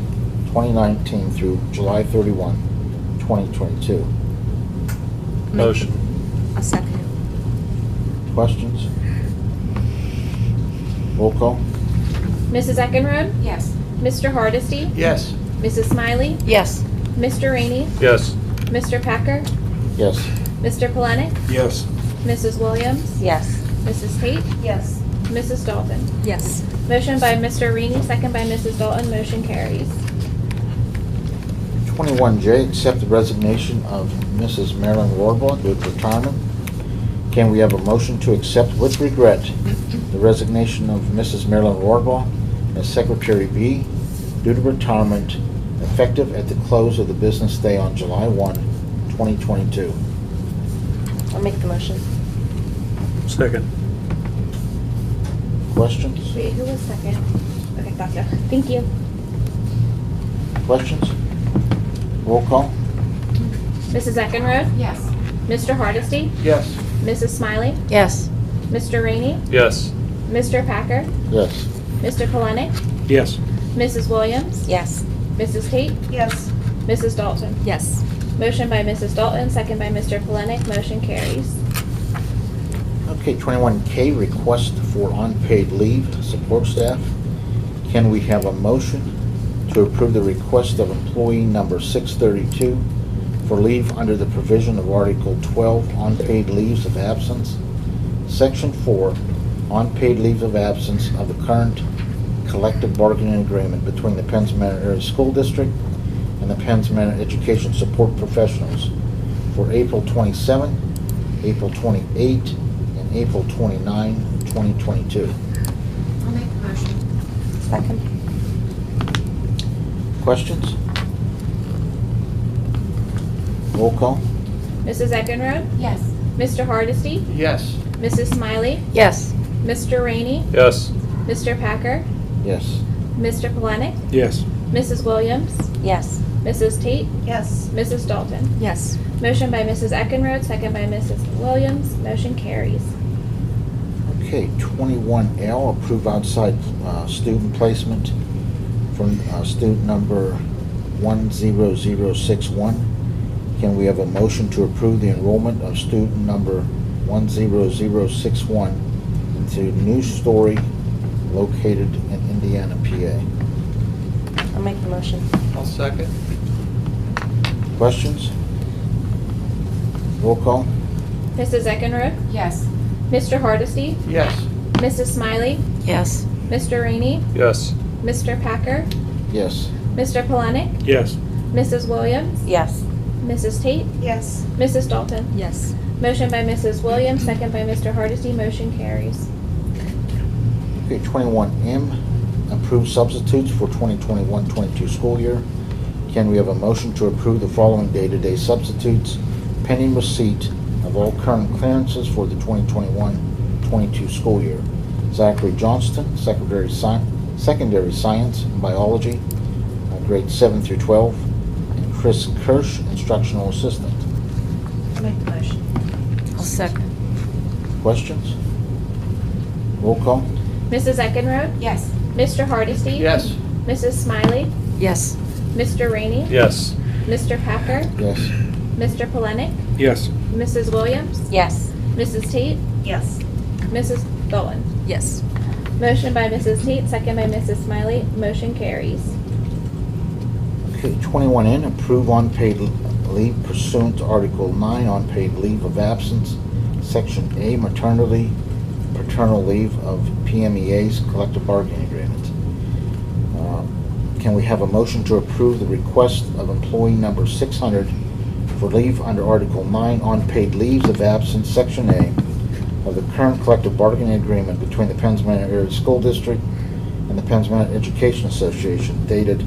Speaker 1: 2019 through July 31, 2022.
Speaker 8: Motion.
Speaker 4: A second.
Speaker 1: Questions? Roll call?
Speaker 3: Mrs. Eckenrode?
Speaker 4: Yes.
Speaker 3: Mr. Hardesty?
Speaker 11: Yes.
Speaker 3: Mrs. Smiley?
Speaker 9: Yes.
Speaker 3: Mr. Rainey?
Speaker 8: Yes.
Speaker 3: Mr. Packer?
Speaker 1: Yes.
Speaker 3: Mr. Polenick?
Speaker 10: Yes.
Speaker 3: Mrs. Williams?
Speaker 5: Yes.
Speaker 3: Mrs. Tate?
Speaker 7: Yes.
Speaker 3: Mrs. Dalton?
Speaker 4: Yes.
Speaker 3: Motion by Mr. Rainey, second by Mrs. Dalton. Motion carries.
Speaker 1: 21J, accept the resignation of Mrs. Marilyn Wardlaw due to retirement. Can we have a motion to accept with regret the resignation of Mrs. Marilyn Wardlaw as Secretary B due to retirement, effective at the close of the business day on July 1, 2022?
Speaker 5: I'll make the motion.
Speaker 10: Second.
Speaker 1: Questions?
Speaker 3: Wait, who was second? Okay, gotcha. Thank you.
Speaker 1: Questions? Roll call?
Speaker 3: Mrs. Eckenrode?
Speaker 4: Yes.
Speaker 3: Mr. Hardesty?
Speaker 11: Yes.
Speaker 3: Mrs. Smiley?
Speaker 9: Yes.
Speaker 3: Mr. Rainey?
Speaker 8: Yes.
Speaker 3: Mr. Packer?
Speaker 1: Yes.
Speaker 3: Mr. Polenick?
Speaker 10: Yes.
Speaker 3: Mrs. Williams?
Speaker 5: Yes.
Speaker 3: Mrs. Tate?
Speaker 7: Yes.
Speaker 3: Mrs. Dalton?
Speaker 4: Yes.
Speaker 3: Motion by Mrs. Dalton, second by Mr. Polenick. Motion carries.
Speaker 1: Okay, 21K, request for unpaid leave, support staff. Can we have a motion to approve the request of employee number 632 for leave under the provision of Article 12, unpaid leaves of absence, Section 4, unpaid leave of absence of the current collective bargaining agreement between the Penns Manor Area School District and the Penns Manor Education Support Professionals for April 27, April 28, and April 29, 2022.
Speaker 4: I'll make the motion.
Speaker 5: Second.
Speaker 1: Questions? Roll call?
Speaker 3: Mrs. Eckenrode?
Speaker 4: Yes.
Speaker 3: Mr. Hardesty?
Speaker 11: Yes.
Speaker 3: Mrs. Smiley?
Speaker 9: Yes.
Speaker 3: Mr. Rainey?
Speaker 8: Yes.
Speaker 3: Mr. Packer?
Speaker 1: Yes.
Speaker 3: Mr. Polenick?
Speaker 10: Yes.
Speaker 3: Mrs. Williams?
Speaker 5: Yes.
Speaker 3: Mrs. Tate?
Speaker 7: Yes.
Speaker 3: Mrs. Dalton?
Speaker 4: Yes.
Speaker 3: Motion by Mrs. Eckenrode, second by Mrs. Williams. Motion carries.
Speaker 1: Okay, 21L, approve outside student placement from student number 10061. Can we have a motion to approve the enrollment of student number 10061 into New Story located in Indiana, PA?
Speaker 5: I'll make the motion.
Speaker 11: I'll second.
Speaker 1: Questions? Roll call?
Speaker 3: Mrs. Eckenrode?
Speaker 4: Yes.
Speaker 3: Mr. Hardesty?
Speaker 11: Yes.
Speaker 3: Mrs. Smiley?
Speaker 9: Yes.
Speaker 3: Mr. Rainey?
Speaker 8: Yes.
Speaker 3: Mr. Packer?
Speaker 1: Yes.
Speaker 3: Mr. Polenick?
Speaker 10: Yes.
Speaker 3: Mrs. Williams?
Speaker 5: Yes.
Speaker 3: Mrs. Tate?
Speaker 7: Yes.
Speaker 3: Mrs. Dalton?
Speaker 4: Yes.
Speaker 3: Motion by Mrs. Williams, second by Mr. Hardesty. Motion carries.
Speaker 1: Okay, 21M, approve substitutes for 2021-22 school year. Can we have a motion to approve the following day-to-day substitutes pending receipt of all current clearances for the 2021-22 school year? Zachary Johnston, secondary science and biology, grades 7 through 12, and Chris Kirsch, instructional assistant.
Speaker 7: I'll make the motion.
Speaker 9: I'll second.
Speaker 1: Questions? Roll call?
Speaker 3: Mrs. Eckenrode?
Speaker 4: Yes.
Speaker 3: Mr. Hardesty?
Speaker 11: Yes.
Speaker 3: Mrs. Smiley?
Speaker 9: Yes.
Speaker 3: Mr. Rainey?
Speaker 8: Yes.
Speaker 3: Mr. Packer?
Speaker 1: Yes.
Speaker 3: Mr. Polenick?
Speaker 10: Yes.
Speaker 3: Mrs. Williams?
Speaker 5: Yes.
Speaker 3: Mrs. Tate?
Speaker 7: Yes.
Speaker 3: Mrs. Dalton?
Speaker 4: Yes.
Speaker 3: Motion by Mrs. Tate, second by Mrs. Smiley. Motion carries.
Speaker 1: Okay, 21N, approve unpaid leave pursuant to Article 9, unpaid leave of absence, Section A, paternal leave of PMEA's collective bargaining agreement. can we have a motion to approve the request of employee number 600 for leave under Article 9, unpaid leaves of absence, Section A of the current collective bargaining agreement between the Penns Manor Area School District and the Penns Manor Education Association, dated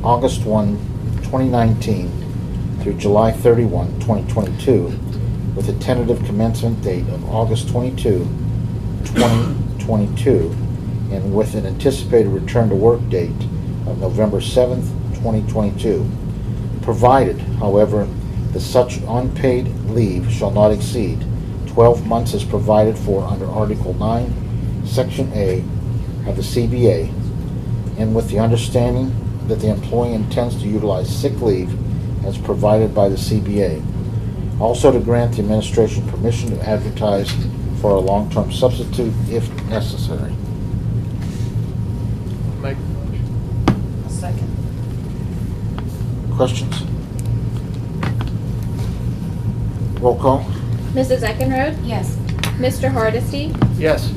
Speaker 1: August 1, 2019 through July 31, 2022, with a tentative commencement date of August 22, 2022, and with an anticipated return to work date of November 7th, 2022, provided, however, that such unpaid leave shall not exceed 12 months as provided for under Article 9, Section A of the CBA, and with the understanding that the employee intends to utilize sick leave as provided by the CBA. Also to grant the administration permission to advertise for a long-term substitute if necessary.
Speaker 11: Make the motion.
Speaker 7: A second.
Speaker 1: Questions? Roll call?
Speaker 3: Mrs. Eckenrode?
Speaker 2: Yes.
Speaker 3: Mr. Hardesty?
Speaker 11: Yes.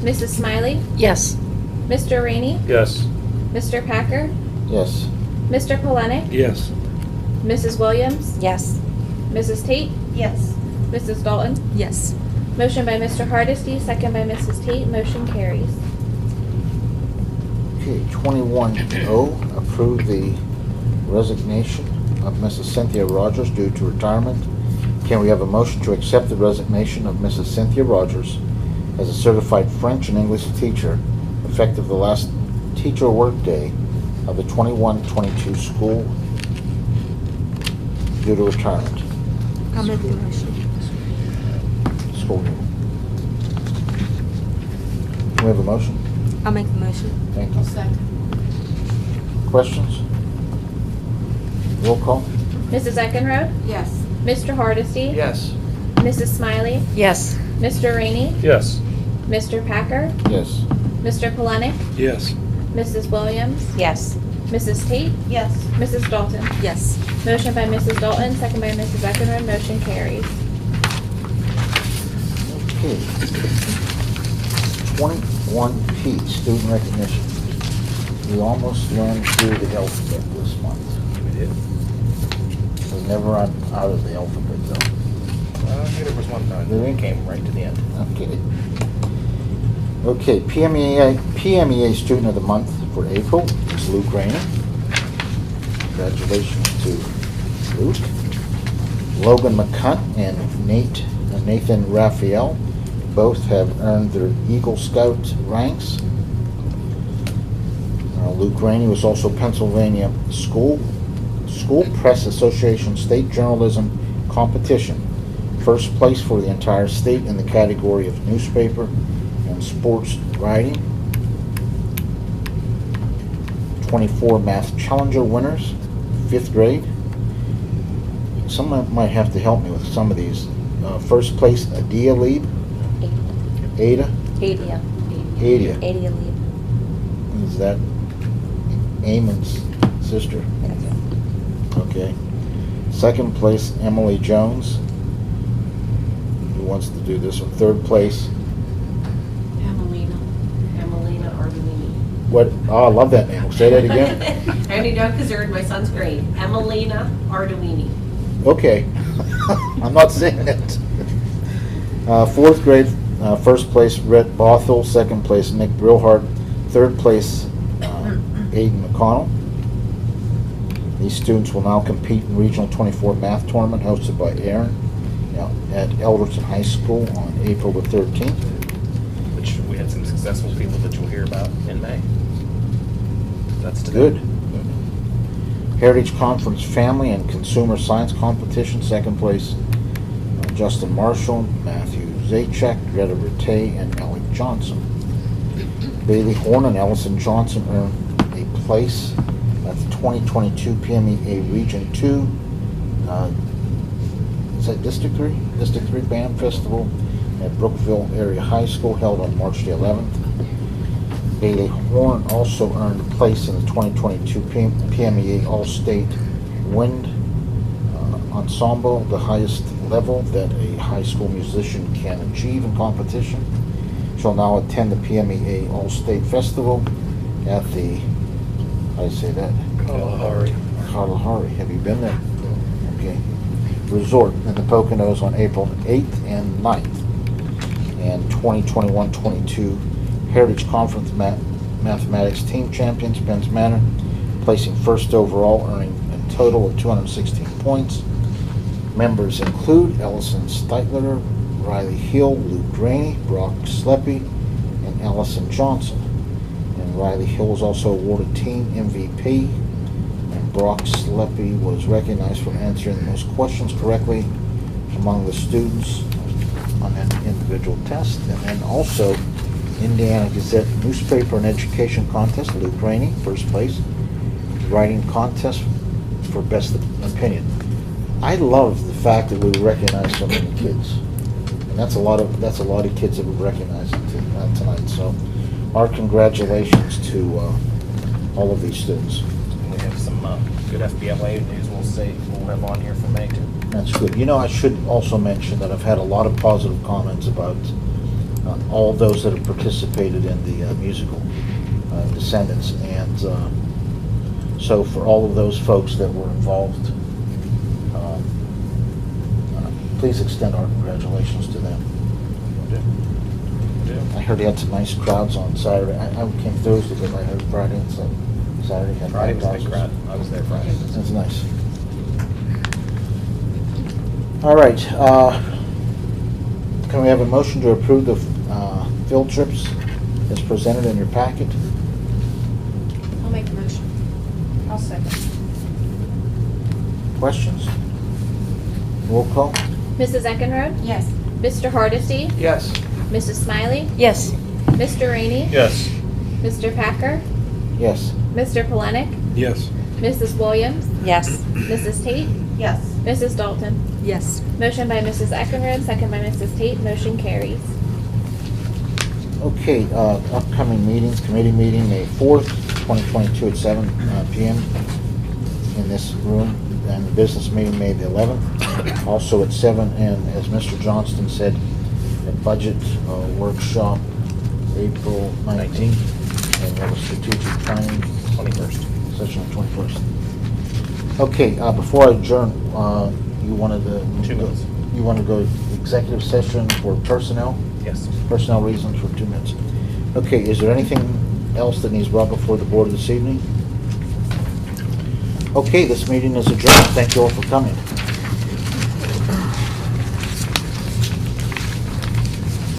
Speaker 3: Mrs. Smiley?
Speaker 9: Yes.
Speaker 3: Mr. Rainey?
Speaker 8: Yes.
Speaker 3: Mr. Packer?
Speaker 1: Yes.
Speaker 3: Mr. Polenick?
Speaker 10: Yes.
Speaker 3: Mrs. Williams?
Speaker 5: Yes.
Speaker 3: Mrs. Tate?
Speaker 7: Yes.
Speaker 3: Mrs. Dalton?
Speaker 4: Yes.
Speaker 3: Motion by Mr. Hardesty, second by Mrs. Tate. Motion carries.
Speaker 1: Okay, 21O, approve the resignation of Mrs. Cynthia Rogers due to retirement. Can we have a motion to accept the resignation of Mrs. Cynthia Rogers as a certified French and English teacher effective the last teacher workday of the 21-22 school due to retirement?
Speaker 4: I'll make the motion.
Speaker 1: School year. Can we have a motion?
Speaker 4: I'll make the motion.
Speaker 1: Thank
Speaker 2: I'll
Speaker 1: you.
Speaker 2: second.
Speaker 1: Questions? Roll call?
Speaker 3: Mrs. Eckenrode?
Speaker 2: Yes.
Speaker 3: Mr. Hardesty?
Speaker 11: Yes.
Speaker 3: Mrs. Smiley?
Speaker 9: Yes.
Speaker 3: Mr. Rainey?
Speaker 8: Yes.
Speaker 3: Mr. Packer?
Speaker 1: Yes.
Speaker 3: Mr. Polenick?
Speaker 10: Yes.
Speaker 3: Mrs. Williams?
Speaker 5: Yes.
Speaker 3: Mrs. Tate?
Speaker 7: Yes.
Speaker 3: Mrs. Dalton?
Speaker 4: Yes.
Speaker 3: Motion by Mrs. Dalton, second by Mrs. Eckenrode. Motion carries.
Speaker 1: Okay. 21P, student recognition. We almost learned through the alphabet this month.
Speaker 6: We did.
Speaker 1: We're never out of the alphabet though.
Speaker 6: There was one time
Speaker 1: Really?
Speaker 6: that came right to the end.
Speaker 1: Okay. Okay, PMEA student of the month for April is Luke Rainey. Congratulations to Luke. Logan McCunt and Nathan Raphael both have earned their Eagle Scout ranks. Luke Rainey was also Pennsylvania School Press Association State Journalism Competition. First place for the entire state in the category of newspaper and sports writing. 24 Math Challenger winners, 5th grade. Someone might have to help me with some of these. First place, Adia Lieb. Ada?
Speaker 5: Adia.
Speaker 1: Adia.
Speaker 5: Adia Lee.
Speaker 1: Is that Eamon's sister? Okay. Second place, Emily Jones. Who wants to do this one? Third place.
Speaker 2: Emelina Arduini.
Speaker 1: What? Oh, I love that name. Say that again.
Speaker 2: I only know because they're in my son's grade. Emelina Arduini.
Speaker 1: Okay. I'm not saying that. 4th grade, first place, Rhett Bothell. Second place, Nick Brillhart. Third place, Aiden McConnell. These students will now compete in Regional 24 Math Tournament hosted by Aaron at Elderton High School on April the 13th.
Speaker 6: Which we had some successful people that you'll hear about in May. That's today.
Speaker 1: Good. Heritage Conference Family and Consumer Science Competition, second place, Justin Marshall, Matthew Zajac, Greta Rattay, and Alec Johnson. Bailey Horn and Ellison Johnson earned a place at the 2022 PMEA Region 2, is that District 3? District 3 Band Festival at Brookville Area High School held on March the 11th. Bailey Horn also earned a place in the 2022 PMEA All-State Wind Ensemble, the highest level that a high school musician can achieve in competition. She'll now attend the PMEA All-State Festival at the I say that.
Speaker 10: Kalahari.
Speaker 1: Kalahari. Have you been there? Okay. Resort in the Poconos on April 8th and 9th. And 2021-22 Heritage Conference Mathematics Team Champions, Ben's Manor, placing first overall, earning a total of 216 points. Members include Ellison Steitler, Riley Hill, Luke Graney, Brock Sleppy, and Allison Johnson. And Riley Hill was also awarded Team MVP, and Brock Sleppy was recognized for answering the most questions correctly among the students on an individual test. And then also Indiana Gazette Newspaper and Education Contest, Luke Graney, first place. Writing contest for best opinion. I love the fact that we recognize so many kids, and that's a lot of kids that we recognize tonight. So, our congratulations to all of these students.
Speaker 6: We have some good FBLA news we'll have on here for May too.
Speaker 1: That's good. You know, I should also mention that I've had a lot of positive comments about all those that have participated in the musical Descendants, and so for all of those folks that were involved, please extend our congratulations to them. I heard he had some nice crowds on Saturday. I came Thursday, but I heard Friday and Saturday had
Speaker 6: Friday was a big
Speaker 1: 5,000.
Speaker 6: crowd. I was there Friday.
Speaker 1: That's nice. All right. Can we have a motion to approve the field trips as presented in your packet?
Speaker 7: I'll make the motion. I'll second.
Speaker 1: Questions? Roll call?
Speaker 3: Mrs. Eckenrode?
Speaker 7: Yes.
Speaker 3: Mr. Hardesty?
Speaker 11: Yes.
Speaker 3: Mrs. Smiley?
Speaker 9: Yes.
Speaker 3: Mr. Rainey?
Speaker 8: Yes.
Speaker 3: Mr. Packer?
Speaker 1: Yes.
Speaker 3: Mr. Polenick?
Speaker 10: Yes.
Speaker 3: Mrs. Williams?
Speaker 9: Yes.
Speaker 3: Mrs. Tate?
Speaker 7: Yes.
Speaker 3: Mrs. Dalton?
Speaker 4: Yes.
Speaker 3: Motion by Mrs. Eckenrode, second by Mrs. Tate. Motion carries.
Speaker 1: Okay, upcoming meetings, committee meeting, May 4th, 2022 at 7 p.m. in this room, and the business meeting, May the 11th, also at 7, and as Mr. Johnston said, a budget workshop, April 19th, and we have a strategic planning
Speaker 6: 21st.
Speaker 1: session on 21st. Okay, before I adjourn, you wanted to...
Speaker 6: 2 minutes.
Speaker 1: You want to go executive session for personnel?
Speaker 6: Yes.
Speaker 1: Personnel reasons for 2 minutes. Okay, is there anything else that needs brought before the board this evening? Okay, this meeting is adjourned. Thank you all for coming.